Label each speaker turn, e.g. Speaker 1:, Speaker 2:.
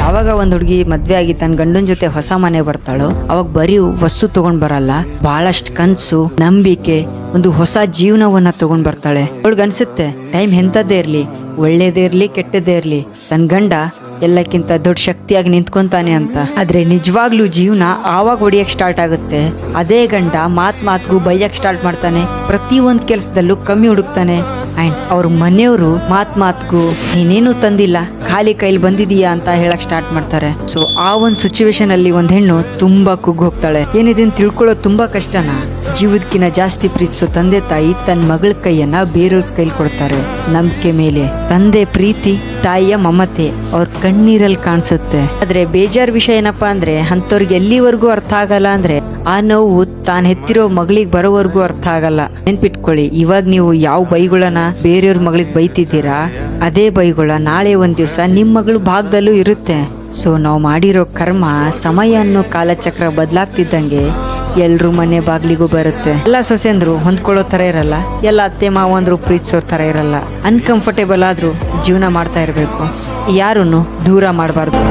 Speaker 1: ಯಾವಾಗ ಒಂದ್ ಹುಡುಗಿ ಮದ್ವೆ ಆಗಿ ತನ್ನ ಗಂಡನ ಜೊತೆ ಹೊಸ ಮನೆ ಬರ್ತಾಳೋ ಅವಾಗ ಬರೀ ವಸ್ತು ತಗೊಂಡ್ ಬರಲ್ಲ, ಬಹಳಷ್ಟು ಕನ್ಸು, ನಂಬಿಕೆ, ಒಂದು ಹೊಸ ಜೀವನವನ್ನ ತಗೊಂಡ್ ಬರ್ತಾಳೆ. ಅವಳಿಗನ್ಸುತ್ತೆ ಟೈಮ್ ಎಂತದ್ದೇ ಇರ್ಲಿ, ಒಳ್ಳೇದೇ ಇರ್ಲಿ ಕೆಟ್ಟದೇ ಇರ್ಲಿ, ತನ್ನ ಗಂಡ ಎಲ್ಲಕ್ಕಿಂತ ದೊಡ್ಡ ಶಕ್ತಿಯಾಗಿ ನಿಂತ್ಕೊಂತಾನೆ ಅಂತ. ಆದ್ರೆ ನಿಜವಾಗ್ಲೂ ಜೀವನ ಆವಾಗ ಹೊಡಿಯಕ್ ಸ್ಟಾರ್ಟ್ ಆಗುತ್ತೆ. ಅದೇ ಗಂಡ ಮಾತ್ಗೂ ಬೈಯಕ್ ಸ್ಟಾರ್ಟ್ ಮಾಡ್ತಾನೆ, ಪ್ರತಿ ಒಂದ್ ಕೆಲ್ಸದಲ್ಲೂ ಕಮ್ಮಿ ಹುಡುಕ್ತಾನೆ. ಅಂಡ್ ಅವ್ರ ಮನೆಯವರು ಮಾತ್ಗೂ ನೀನೇನು ತಂದಿಲ್ಲ, ಖಾಲಿ ಕೈಲಿ ಬಂದಿದೀಯಾ ಅಂತ ಹೇಳಕ್ ಸ್ಟಾರ್ಟ್ ಮಾಡ್ತಾರೆ. ಸೊ ಆ ಒಂದ್ ಸಿಚುವೇಶನ್ ಅಲ್ಲಿ ಒಂದ್ ಹೆಣ್ಣು ತುಂಬಾ ಕುಗ್ಗ್ ಹೋಗ್ತಾಳೆ. ಏನಿದೆ ತಿಳ್ಕೊಳ್ಳೋದು ತುಂಬಾ ಕಷ್ಟನಾ? ಜೀವದಕ್ಕಿಂತ ಜಾಸ್ತಿ ಪ್ರೀತಿಸೋ ತಂದೆ ತಾಯಿ ತನ್ನ ಮಗಳ ಕೈಯನ್ನ ಬೇರೆಯವ್ರ ಕೈಲಿ ಕೊಡ್ತಾರೆ. ನಂಬಿಕೆ ಮೇಲೆ ತಂದೆ ಪ್ರೀತಿ, ತಾಯಿಯ ಮಮತೆ ಅವ್ರ ಕಣ್ಣೀರಲ್ಲಿ ಕಾಣಿಸುತ್ತೆ. ಆದ್ರೆ ಬೇಜಾರ್ ವಿಷಯ ಏನಪ್ಪಾ ಅಂದ್ರೆ ಅಂತವ್ರಿಗೆ ಎಲ್ಲಿವರೆಗೂ ಅರ್ಥ ಆಗಲ್ಲ ಅಂದ್ರೆ ಆ ನೋವು ತಾನ್ ಹೆತ್ತಿರೋ ಮಗಳಿಗೆ ಬರೋವರೆಗೂ ಅರ್ಥ ಆಗಲ್ಲ. ನೆನ್ಪಿಟ್ಕೊಳ್ಳಿ, ಇವಾಗ ನೀವು ಯಾವ ಬೈಗಳನ್ನ ಬೇರೆಯವ್ರ ಮಗಳಿಗೆ ಬೈತಿದ್ದೀರಾ, ಅದೇ ಬೈಗಳ ನಾಳೆ ಒಂದ್ ದಿವಸ ನಿಮ್ ಮಗಳು ಭಾಗದಲ್ಲೂ ಇರುತ್ತೆ. ಸೊ ನಾವು ಮಾಡಿರೋ ಕರ್ಮ ಸಮಯ ಅನ್ನೋ ಕಾಲಚಕ್ರ ಬದಲಾಗ್ತಿದ್ದಂಗೆ ಎಲ್ರು ಮನೆ ಬಾಗ್ಲಿಗೂ ಬರುತ್ತೆ. ಎಲ್ಲ ಸೊಸೆಂದ್ರು ಹೊಂದ್ಕೊಳ್ಳೋ ತರ ಇರಲ್ಲ, ಎಲ್ಲ ಅತ್ತೆ ಮಾವಂದ್ರು ಪ್ರೀತಿಸೋ ತರ ಇರಲ್ಲ. ಅನ್ಕಂಫರ್ಟೇಬಲ್ ಆದ್ರೂ ಜೀವನ ಮಾಡ್ತಾ ಇರ್ಬೇಕು, ಯಾರನ್ನು ದೂರ ಮಾಡಬಾರ್ದು.